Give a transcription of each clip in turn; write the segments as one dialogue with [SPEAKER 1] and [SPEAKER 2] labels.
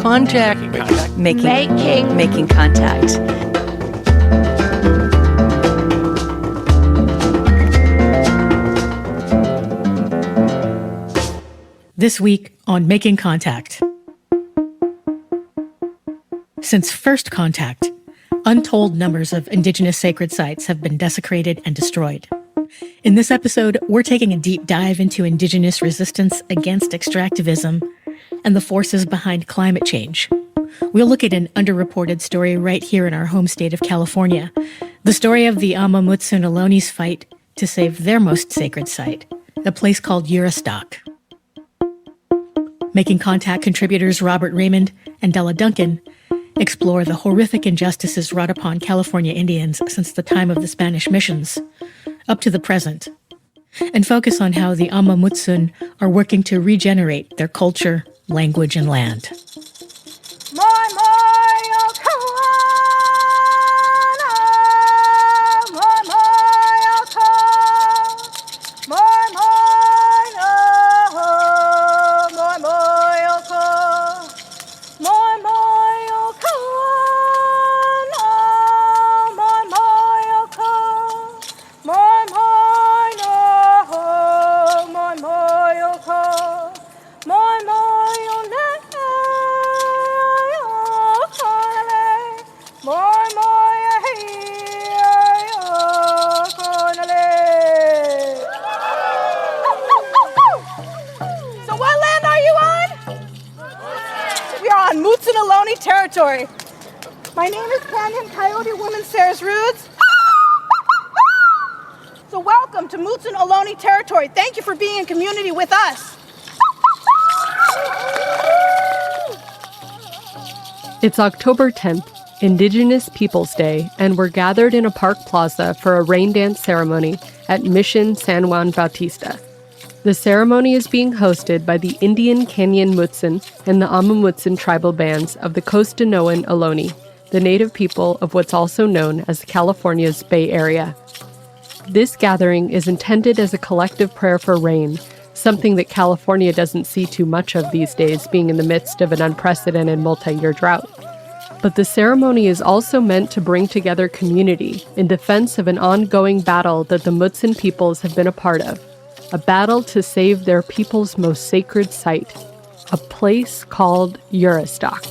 [SPEAKER 1] contact.
[SPEAKER 2] Making contact.
[SPEAKER 3] This week on Making Contact. Since first contact, untold numbers of Indigenous sacred sites have been desecrated and destroyed. In this episode, we're taking a deep dive into Indigenous resistance against extractivism and the forces behind climate change. We'll look at an underreported story right here in our home state of California, the story of the Amah Mutsun Ohlone's fight to save their most sacred site, a place called Juristac. Making Contact contributors Robert Raymond and Della Duncan explore the horrific injustices wrought upon California Indians since the time of the Spanish missions, up to the present, and focus on how the Amah Mutsun are working to regenerate their culture, language, and land.
[SPEAKER 4] Mutsun Ohlone territory. My name is Canyon Coyote Woman Sarah's Roots. So welcome to Mutsun Ohlone territory. Thank you for being in community with us.
[SPEAKER 5] It's October 10th, Indigenous Peoples Day, and we're gathered in a park plaza for a rain dance ceremony at Mission San Juan Bautista. The ceremony is being hosted by the Indian Canyon Mutsun and the Amah Mutsun tribal bands of the Costanoan Ohlone, the native people of what's also known as California's Bay Area. This gathering is intended as a collective prayer for rain, something that California doesn't see too much of these days, being in the midst of an unprecedented multi-year drought. But the ceremony is also meant to bring together community in defense of an ongoing battle that the Mutsun peoples have been a part of. A battle to save their people's most sacred site, a place called Juristac.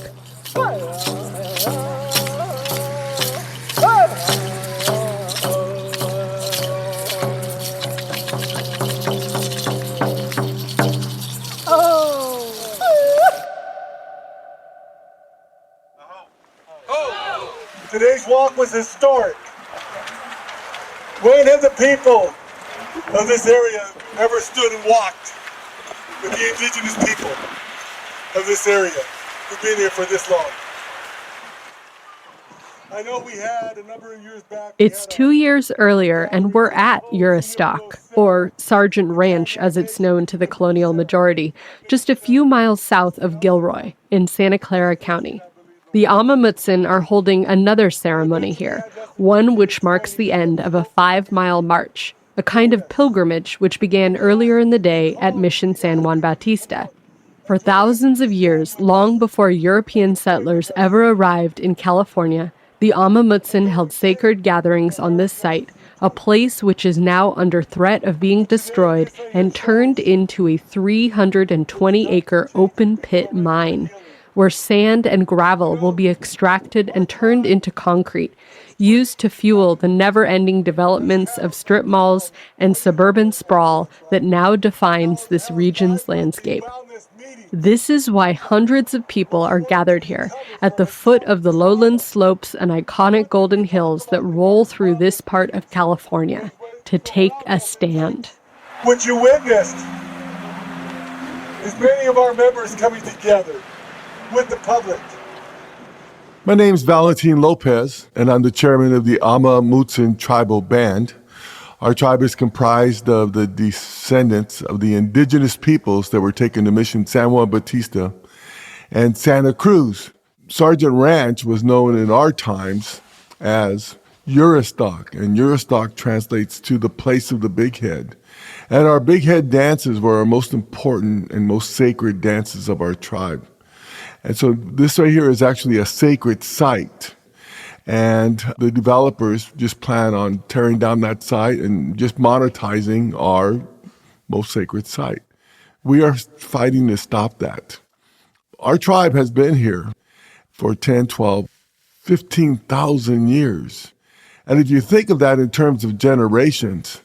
[SPEAKER 6] Today's walk was historic. When have the people of this area ever stood and walked with the Indigenous people of this area who've been here for this long? I know we had a number of years back.
[SPEAKER 5] It's 2 years earlier, and we're at Juristac, or Sergeant Ranch as it's known to the colonial majority, just a few miles south of Gilroy in Santa Clara County. The Amah Mutsun are holding another ceremony here, one which marks the end of a 5-mile march, a kind of pilgrimage which began earlier in the day at Mission San Juan Bautista. For thousands of years, long before European settlers ever arrived in California, the Amah Mutsun held sacred gatherings on this site, a place which is now under threat of being destroyed and turned into a 320-acre open-pit mine, where sand and gravel will be extracted and turned into concrete, used to fuel the never-ending developments of strip malls and suburban sprawl that now defines this region's landscape. This is why hundreds of people are gathered here, at the foot of the lowland slopes and iconic golden hills that roll through this part of California, to take a stand.
[SPEAKER 6] What you witnessed is many of our members coming together with the public.
[SPEAKER 7] My name's Valentin Lopez, and I'm the chairman of the Amah Mutsun Tribal Band. Our tribe is comprised of the descendants of the indigenous peoples that were taken to Mission San Juan Bautista and Santa Cruz. Sergeant Ranch was known in our times as Juristac, and Juristac translates to the place of the big head. And our big head dances were our most important and most sacred dances of our tribe. And so this right here is actually a sacred site. And the developers just plan on tearing down that site and just monetizing our most sacred site. We are fighting to stop that. Our tribe has been here for 10, 12, 15,000 years. And if you think of that in terms of generations,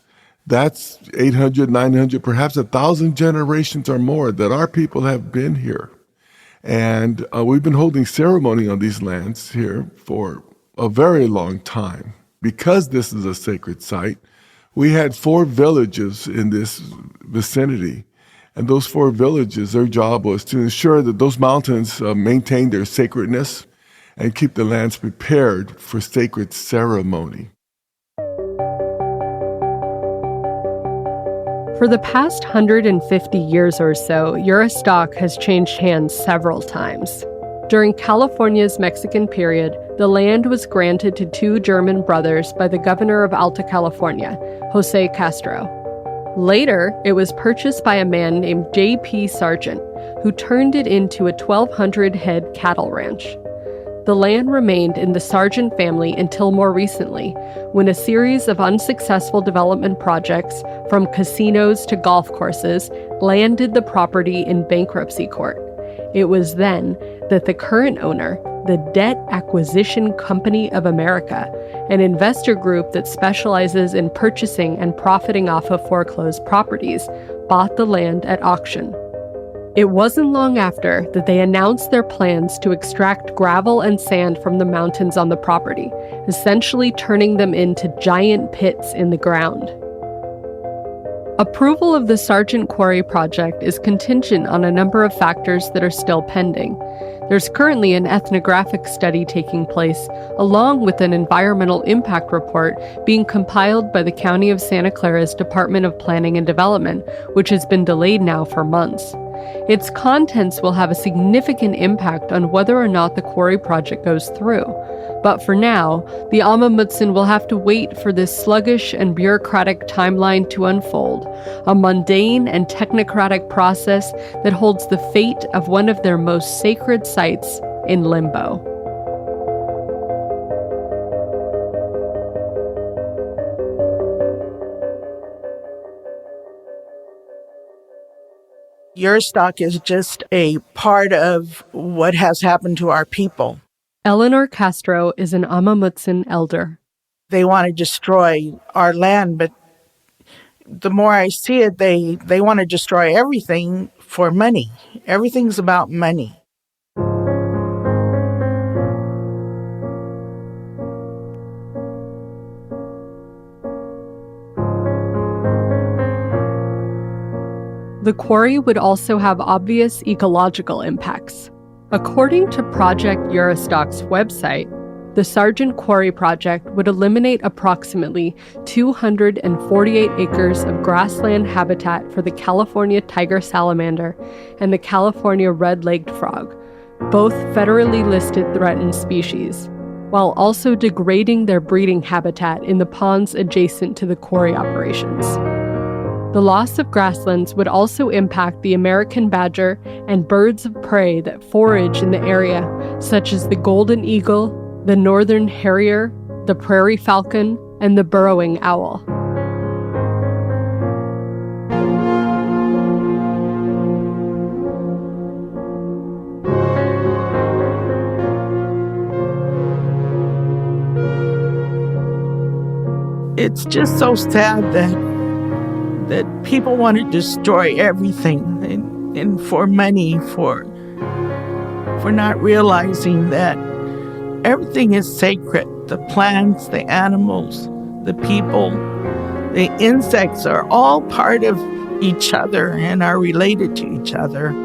[SPEAKER 7] that's 800, 900, perhaps 1,000 generations or more that our people have been here. And we've been holding ceremony on these lands here for a very long time. Because this is a sacred site, we had 4 villages in this vicinity. And those 4 villages, their job was to ensure that those mountains maintain their sacredness and keep the lands prepared for sacred ceremony.
[SPEAKER 5] For the past 150 years or so, Juristac has changed hands several times. During California's Mexican period, the land was granted to 2 German brothers by the governor of Alta California, Jose Castro. Later, it was purchased by a man named J.P. Sargent, who turned it into a 1,200-head cattle ranch. The land remained in the Sargent family until more recently, when a series of unsuccessful development projects, from casinos to golf courses, landed the property in bankruptcy court. It was then that the current owner, the Debt Acquisition Company of America, an investor group that specializes in purchasing and profiting off of foreclosed properties, bought the land at auction. It wasn't long after that they announced their plans to extract gravel and sand from the mountains on the property, essentially turning them into giant pits in the ground. Approval of the Sargent Quarry project is contingent on a number of factors that are still pending. There's currently an ethnographic study taking place, along with an environmental impact report being compiled by the County of Santa Clara's Department of Planning and Development, which has been delayed now for months. Its contents will have a significant impact on whether or not the quarry project goes through. But for now, the Amah Mutsun will have to wait for this sluggish and bureaucratic timeline to unfold, a mundane and technocratic process that holds the fate of one of their most sacred sites in limbo.
[SPEAKER 1] Juristac is just a part of what has happened to our people.
[SPEAKER 5] Eleanor Castro is an Amah Mutsun elder.
[SPEAKER 1] They want to destroy our land, but the more I see it, they want to destroy everything for money. Everything's about money.
[SPEAKER 5] The quarry would also have obvious ecological impacts. According to Project Juristac's website, the Sargent Quarry project would eliminate approximately 248 acres of grassland habitat for the California tiger salamander and the California red-legged frog, both federally listed threatened species, while also degrading their breeding habitat in the ponds adjacent to the quarry operations. The loss of grasslands would also impact the American badger and birds of prey that forage in the area, such as the golden eagle, the northern harrier, the prairie falcon, and the burrowing owl.
[SPEAKER 1] It's just so sad that people want to destroy everything and for money, for not realizing that everything is sacred. The plants, the animals, the people, the insects are all part of each other and are related to each other.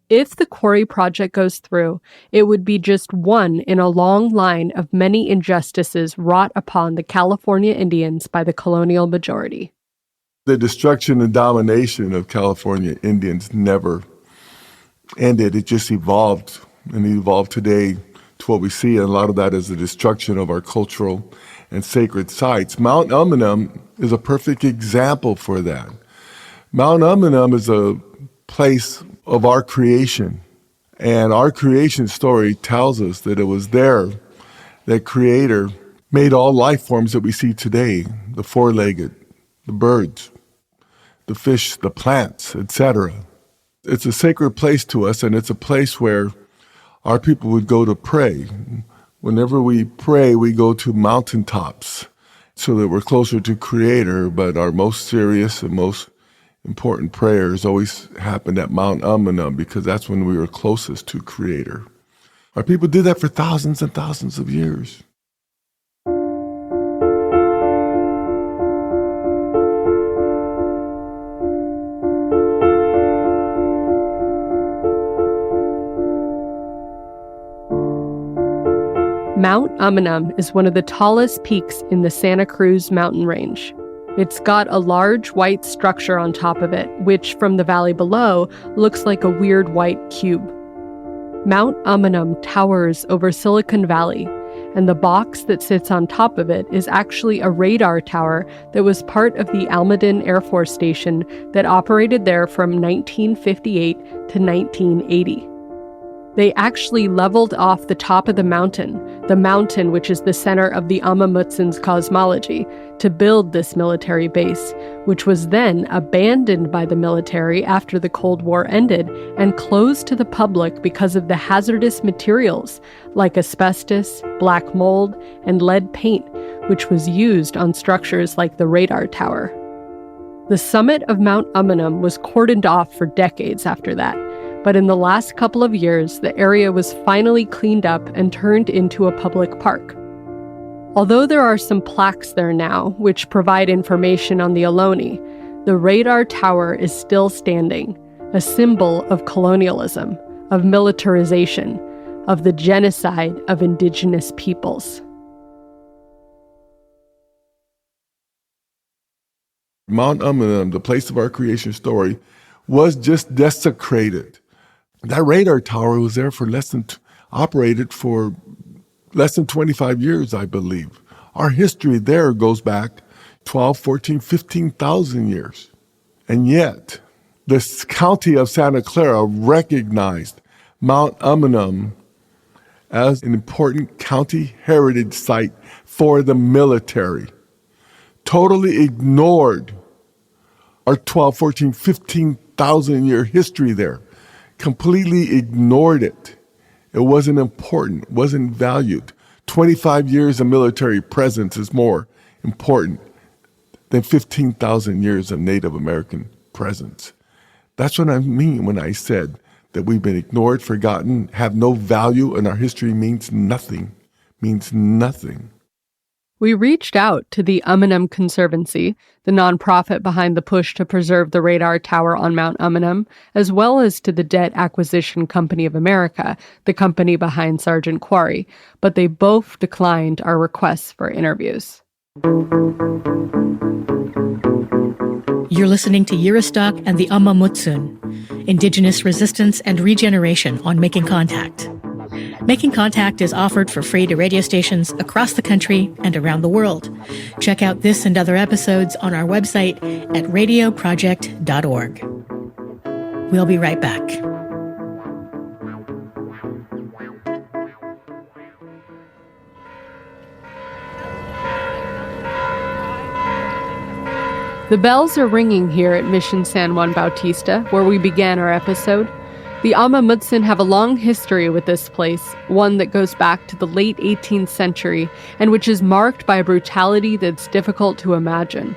[SPEAKER 5] If the quarry project goes through, it would be just one in a long line of many injustices wrought upon the California Indians by the colonial majority.
[SPEAKER 7] The destruction and domination of California Indians never ended. It just evolved, and it evolved today to what we see, and a lot of that is the destruction of our cultural and sacred sites. Mount Umunhum is a perfect example for that. Mount Umunhum is a place of our creation, and our creation story tells us that it was there that Creator made all life forms that we see today, the four-legged, the birds, the fish, the plants, etc. It's a sacred place to us, and it's a place where our people would go to pray. Whenever we pray, we go to mountaintops so that we're closer to Creator, but our most serious and most important prayers always happened at Mount Umunhum because that's when we were closest to Creator. Our people did that for thousands and thousands of years.
[SPEAKER 5] Mount Umunhum is one of the tallest peaks in the Santa Cruz mountain range. It's got a large white structure on top of it, which from the valley below looks like a weird white cube. Mount Umunhum towers over Silicon Valley, and the box that sits on top of it is actually a radar tower that was part of the Almaden Air Force Station that operated there from 1958 to 1980. They actually leveled off the top of the mountain which is the center of the Amah Mutsun's cosmology, to build this military base, which was then abandoned by the military after the Cold War ended and closed to the public because of the hazardous materials like asbestos, black mold, and lead paint, which was used on structures like the radar tower. The summit of Mount Umunhum was cordoned off for decades after that, but in the last couple of years, the area was finally cleaned up and turned into a public park. Although there are some plaques there now, which provide information on the Ohlone, the radar tower is still standing, a symbol of colonialism, of militarization, of the genocide of Indigenous peoples.
[SPEAKER 7] Mount Umunhum, the place of our creation story, was just desecrated. That radar tower was there for operated for less than 25 years, I believe. Our history there goes back 12, 14, 15,000 years. And yet, the county of Santa Clara recognized Mount Umunhum as an important county heritage site for the military. Totally ignored our 12, 14, 15,000 year history there. Completely ignored it. It wasn't important, wasn't valued. 25 years of military presence is more important than 15,000 years of Native American presence. That's what I mean when I said that we've been ignored, forgotten, have no value, and our history means nothing.
[SPEAKER 5] We reached out to the Umunhum Conservancy, the nonprofit behind the push to preserve the radar tower on Mount Umunhum, as well as to the Debt Acquisition Company of America, the company behind Sergeant Quarry, but they both declined our requests for interviews.
[SPEAKER 3] You're listening to Juristac and the Amah Mutsun, Indigenous Resistance and Regeneration on Making Contact. Making Contact is offered for free to radio stations across the country and around the world. Check out this and other episodes on our website at radioproject.org. We'll be right back.
[SPEAKER 5] The bells are ringing here at Mission San Juan Bautista, where we began our episode. The Amah Mutsun have a long history with this place, one that goes back to the late 18th century and which is marked by a brutality that's difficult to imagine.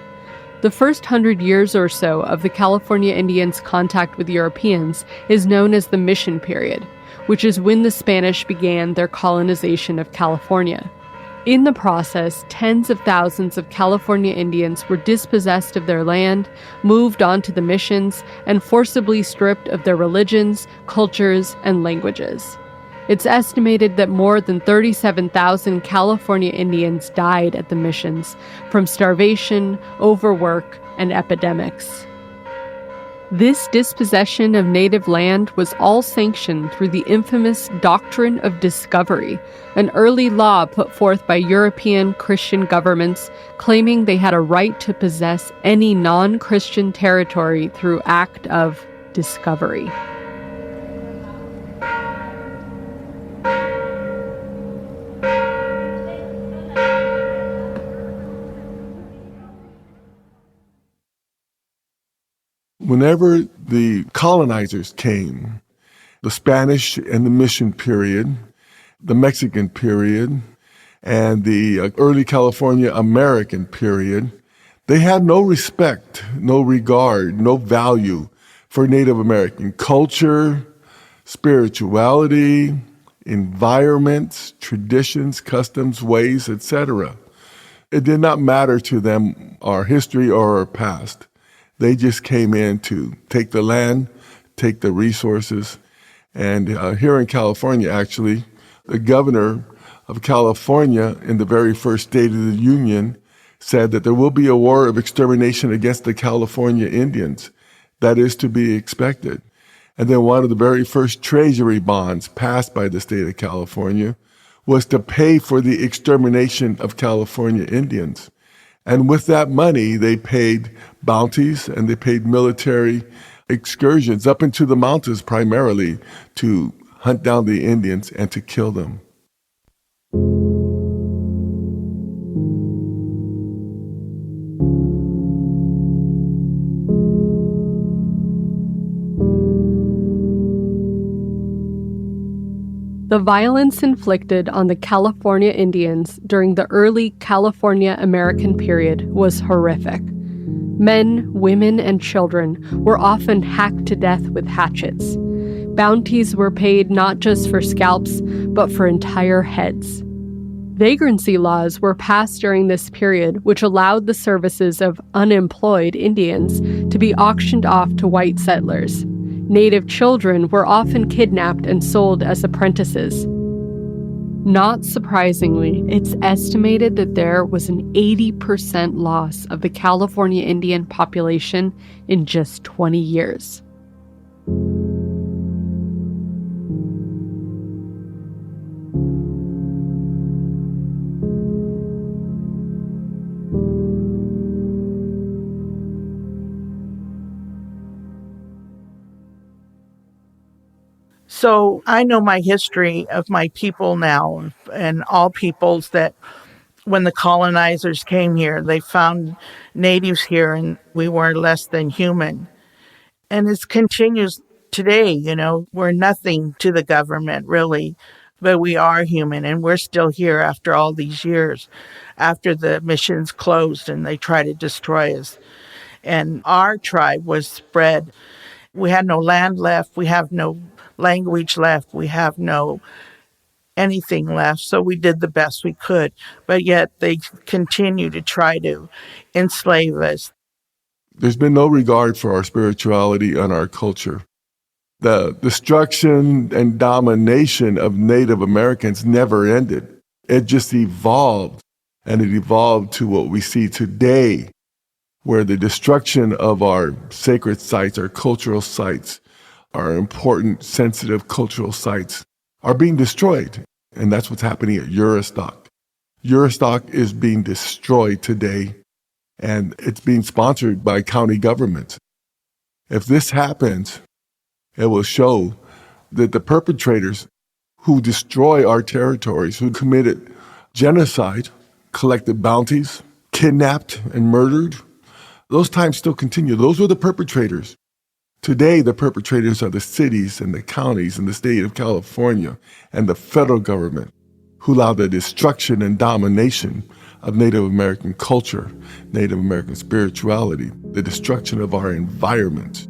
[SPEAKER 5] The first 100 years or so of the California Indians' contact with Europeans is known as the Mission Period, which is when the Spanish began their colonization of California. In the process, tens of thousands of California Indians were dispossessed of their land, moved onto the missions, and forcibly stripped of their religions, cultures, and languages. It's estimated that more than 37,000 California Indians died at the missions from starvation, overwork, and epidemics. This dispossession of native land was all sanctioned through the infamous Doctrine of Discovery, an early law put forth by European Christian governments claiming they had a right to possess any non-Christian territory through act of discovery.
[SPEAKER 7] Whenever the colonizers came, the Spanish and the mission period, the Mexican period, and the early California American period, they had no respect, no regard, no value for Native American culture, spirituality, environments, traditions, customs, ways, etc. It did not matter to them our history or our past. They just came in to take the land, take the resources. And here in California, actually, the governor of California in the very first State of the Union said that there will be a war of extermination against the California Indians. That is to be expected. And then one of the very first treasury bonds passed by the state of California was to pay for the extermination of California Indians. And with that money, they paid bounties and they paid military excursions up into the mountains primarily to hunt down the Indians and to kill them.
[SPEAKER 5] The violence inflicted on the California Indians during the early California American period was horrific. Men, women, and children were often hacked to death with hatchets. Bounties were paid not just for scalps, but for entire heads. Vagrancy laws were passed during this period, which allowed the services of unemployed Indians to be auctioned off to white settlers. Native children were often kidnapped and sold as apprentices. Not surprisingly, it's estimated that there was an 80% loss of the California Indian population in just 20 years.
[SPEAKER 1] So I know my history of my people now, and all peoples, that when the colonizers came here, they found natives here and we were less than human. And it continues today, we're nothing to the government really, but we are human and we're still here after all these years, after the missions closed and they tried to destroy us. And our tribe was spread. We had no land left. We have no language left. We have no anything left. So we did the best we could. But yet they continue to try to enslave us.
[SPEAKER 7] There's been no regard for our spirituality and our culture. The destruction and domination of Native Americans never ended. It just evolved, and it evolved to what we see today, where the destruction of our sacred sites, our cultural sites, our important, sensitive cultural sites are being destroyed. And that's what's happening at Juristac. Juristac is being destroyed today, and it's being sponsored by county governments. If this happens, it will show that the perpetrators who destroy our territories, who committed genocide, collected bounties, kidnapped and murdered, those times still continue. Those were the perpetrators. Today, the perpetrators are the cities and the counties and the state of California and the federal government who allow the destruction and domination of Native American culture, Native American spirituality, the destruction of our environment.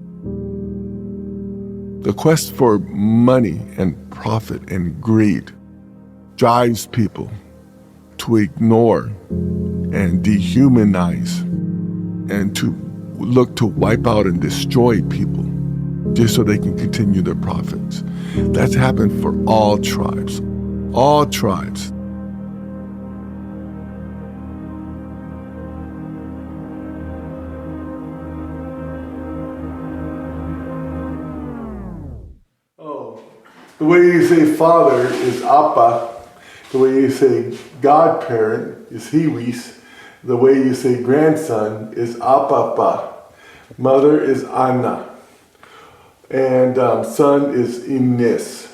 [SPEAKER 7] The quest for money and profit and greed drives people to ignore and dehumanize and to look to wipe out and destroy people just so they can continue their profits. That's happened for all tribes. All tribes. The way you say father is Appa. The way you say godparent is Hiwis. The way you say grandson is Apapa. Mother is Anna. And son is Ines.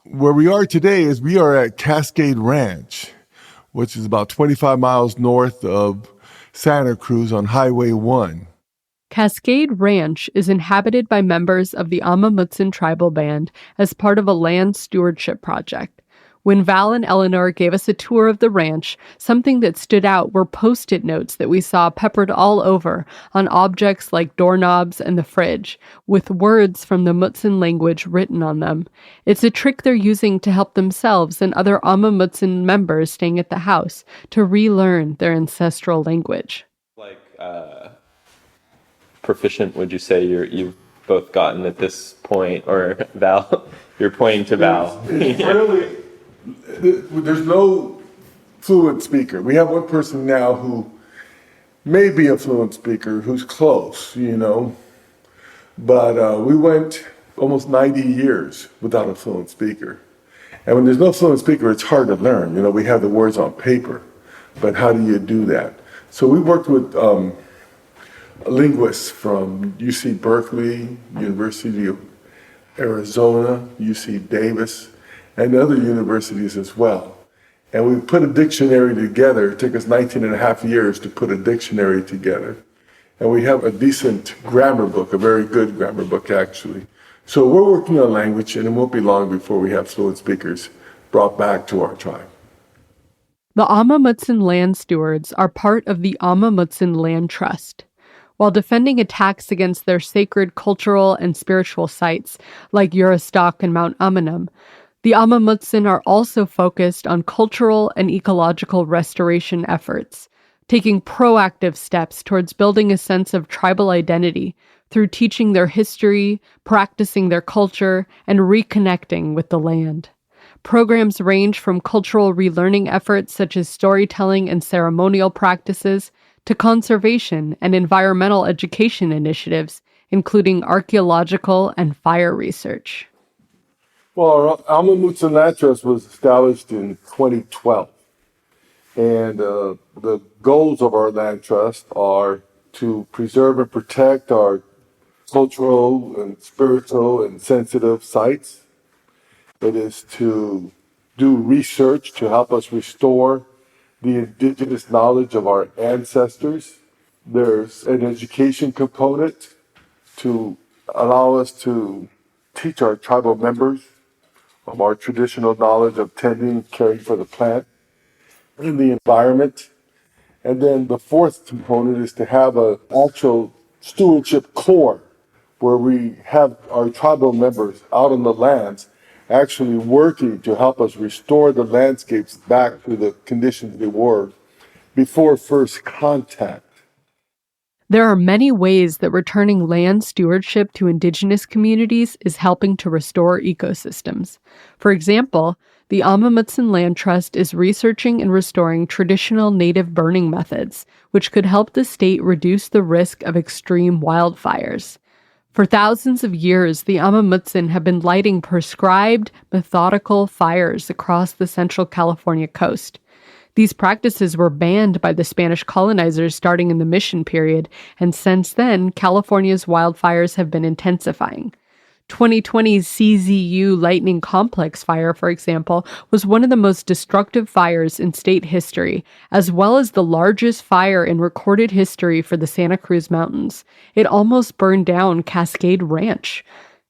[SPEAKER 7] Where we are today is we are at Cascade Ranch, which is about 25 miles north of Santa Cruz on Highway 1.
[SPEAKER 5] Cascade Ranch is inhabited by members of the Amah Mutsun tribal band as part of a land stewardship project. When Val and Eleanor gave us a tour of the ranch, something that stood out were Post-it notes that we saw peppered all over on objects like doorknobs and the fridge, with words from the Mutsun language written on them. It's a trick they're using to help themselves and other Amah Mutsun members staying at the house to relearn their ancestral language.
[SPEAKER 8] Proficient would you say you've both gotten at this point, or Val? You're pointing to Val.
[SPEAKER 7] It's really, there's no fluent speaker. We have one person now who may be a fluent speaker, who's close, but we went almost 90 years without a fluent speaker. And when there's no fluent speaker, it's hard to learn. We have the words on paper, but how do you do that? So we worked with linguists from UC Berkeley, University of Arizona, UC Davis, and other universities as well. And we put a dictionary together. It took us 19 and a half years to put a dictionary together. And we have a decent grammar book, a very good grammar book, actually. So we're working on language, and it won't be long before we have fluent speakers brought back to our tribe.
[SPEAKER 5] The Amah Mutsun land stewards are part of the Amah Mutsun Land Trust. While defending attacks against their sacred cultural and spiritual sites, like Juristac and Mount Amanum, the Amah Mutsun are also focused on cultural and ecological restoration efforts, taking proactive steps towards building a sense of tribal identity through teaching their history, practicing their culture, and reconnecting with the land. Programs range from cultural relearning efforts such as storytelling and ceremonial practices to conservation and environmental education initiatives, including archaeological and fire research.
[SPEAKER 7] Well, our Amah Mutsun Land Trust was established in 2012. And the goals of our land trust are to preserve and protect our cultural and spiritual and sensitive sites. It is to do research to help us restore the indigenous knowledge of our ancestors. There's an education component to allow us to teach our tribal members of our traditional knowledge of tending, caring for the plant and the environment. And then the fourth component is to have an actual stewardship core where we have our tribal members out on the lands actually working to help us restore the landscapes back to the conditions they were before first contact.
[SPEAKER 5] There are many ways that returning land stewardship to indigenous communities is helping to restore ecosystems. For example, the Amah Mutsun Land Trust is researching and restoring traditional native burning methods, which could help the state reduce the risk of extreme wildfires. For thousands of years, the Amah Mutsun have been lighting prescribed, methodical fires across the central California coast. These practices were banned by the Spanish colonizers starting in the Mission period, and since then, California's wildfires have been intensifying. 2020's CZU Lightning Complex fire, for example, was one of the most destructive fires in state history, as well as the largest fire in recorded history for the Santa Cruz Mountains. It almost burned down Cascade Ranch.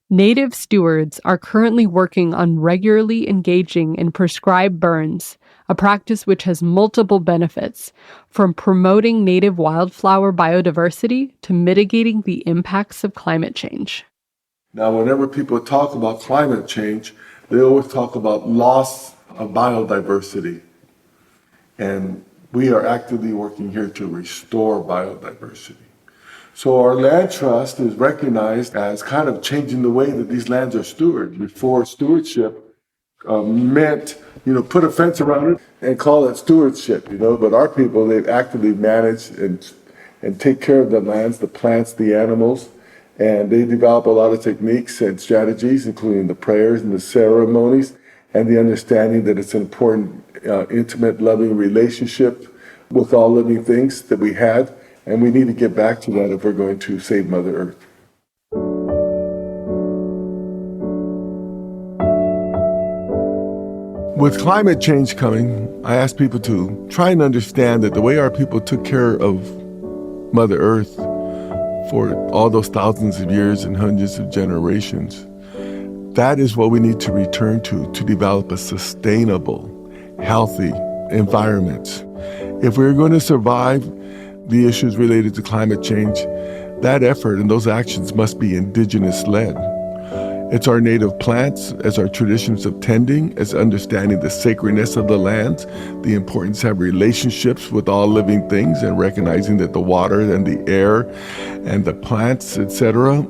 [SPEAKER 5] Native stewards are currently working on regularly engaging in prescribed burns, a practice which has multiple benefits, from promoting native wildflower biodiversity to mitigating the impacts of climate change.
[SPEAKER 7] Now, whenever people talk about climate change, they always talk about loss of biodiversity. And we are actively working here to restore biodiversity. So our land trust is recognized as kind of changing the way that these lands are stewarded. Before, stewardship meant, put a fence around it and call it stewardship, But our people, they've actively managed and take care of the lands, the plants, the animals, And they develop a lot of techniques and strategies, including the prayers and the ceremonies, and the understanding that it's an important, intimate, loving relationship with all living things that we had. And we need to get back to that if we're going to save Mother Earth. With climate change coming, I ask people to try and understand that the way our people took care of Mother Earth for all those thousands of years and hundreds of generations, that is what we need to return to develop a sustainable, healthy environment. If we're going to survive the issues related to climate change, that effort and those actions must be indigenous-led. It's our native plants, as our traditions of tending, as understanding the sacredness of the land, the importance to have relationships with all living things, and recognizing that the water and the air and the plants, etc.,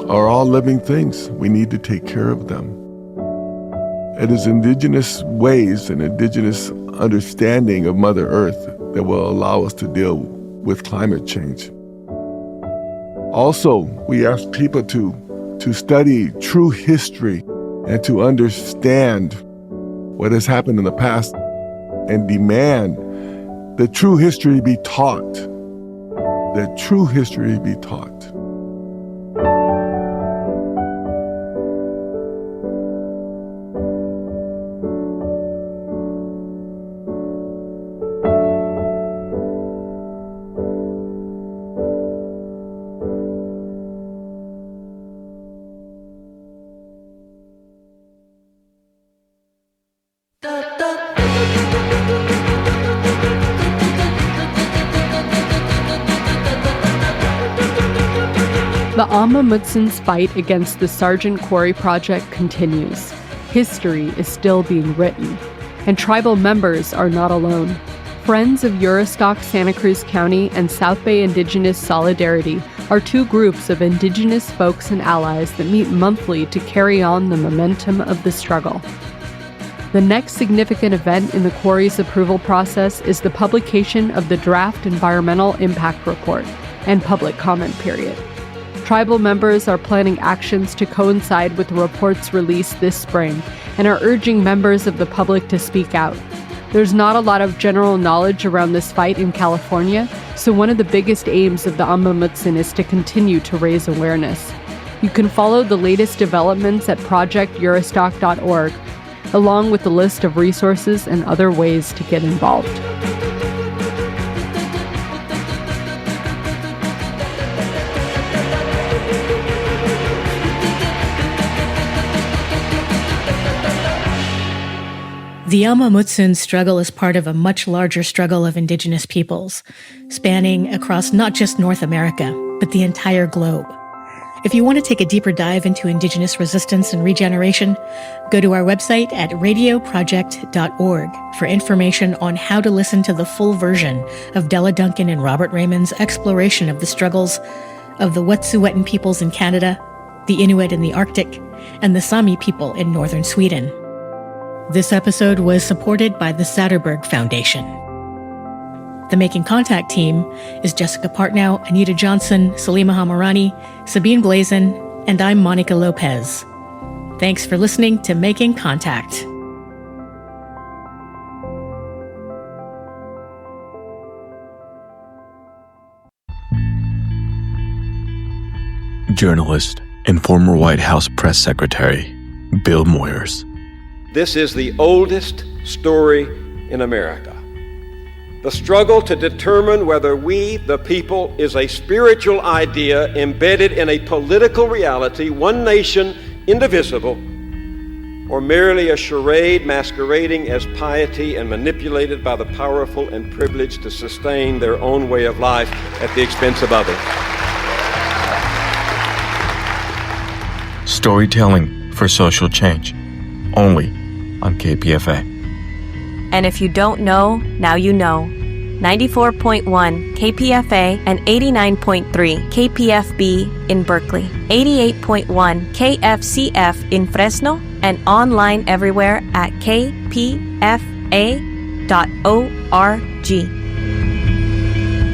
[SPEAKER 7] are all living things. We need to take care of them. It is indigenous ways and indigenous understanding of Mother Earth that will allow us to deal with climate change. Also, we ask people to study true history and to understand what has happened in the past and demand that true history be taught. That true history be taught.
[SPEAKER 5] The Amah Mutsun's fight against the Sargent Quarry Project continues. History is still being written, and tribal members are not alone. Friends of Juristac, Santa Cruz County, and South Bay Indigenous Solidarity are two groups of Indigenous folks and allies that meet monthly to carry on the momentum of the struggle. The next significant event in the quarry's approval process is the publication of the draft environmental impact report and public comment period. Tribal members are planning actions to coincide with the report's release this spring and are urging members of the public to speak out. There's not a lot of general knowledge around this fight in California, so one of the biggest aims of the Amah Mutsun is to continue to raise awareness. You can follow the latest developments at projectjuristac.org, along with the list of resources and other ways to get involved.
[SPEAKER 3] The Amah Mutsun struggle is part of a much larger struggle of Indigenous peoples, spanning across not just North America, but the entire globe. If you want to take a deeper dive into Indigenous resistance and regeneration, go to our website at radioproject.org for information on how to listen to the full version of Della, Duncan, and Robert Raymond's exploration of the struggles of the Wet'suwet'en peoples in Canada, the Inuit in the Arctic, and the Sami people in northern Sweden. This episode was supported by the Satterberg Foundation. The Making Contact team is Jessica Partnow, Anita Johnson, Salima Hamarani, Sabine Blazin, and I'm Monica Lopez. Thanks for listening to Making Contact.
[SPEAKER 9] Journalist and former White House press secretary, Bill Moyers.
[SPEAKER 10] This is the oldest story in America. The struggle to determine whether we, the people, is a spiritual idea embedded in a political reality, one nation, indivisible, or merely a charade masquerading as piety and manipulated by the powerful and privileged to sustain their own way of life at the expense of others.
[SPEAKER 9] Storytelling for social change, only on KPFA.
[SPEAKER 2] And if you don't know, now you know. 94.1 KPFA and 89.3 KPFB in Berkeley, 88.1 KFCF in Fresno, and online everywhere at kpfa.org.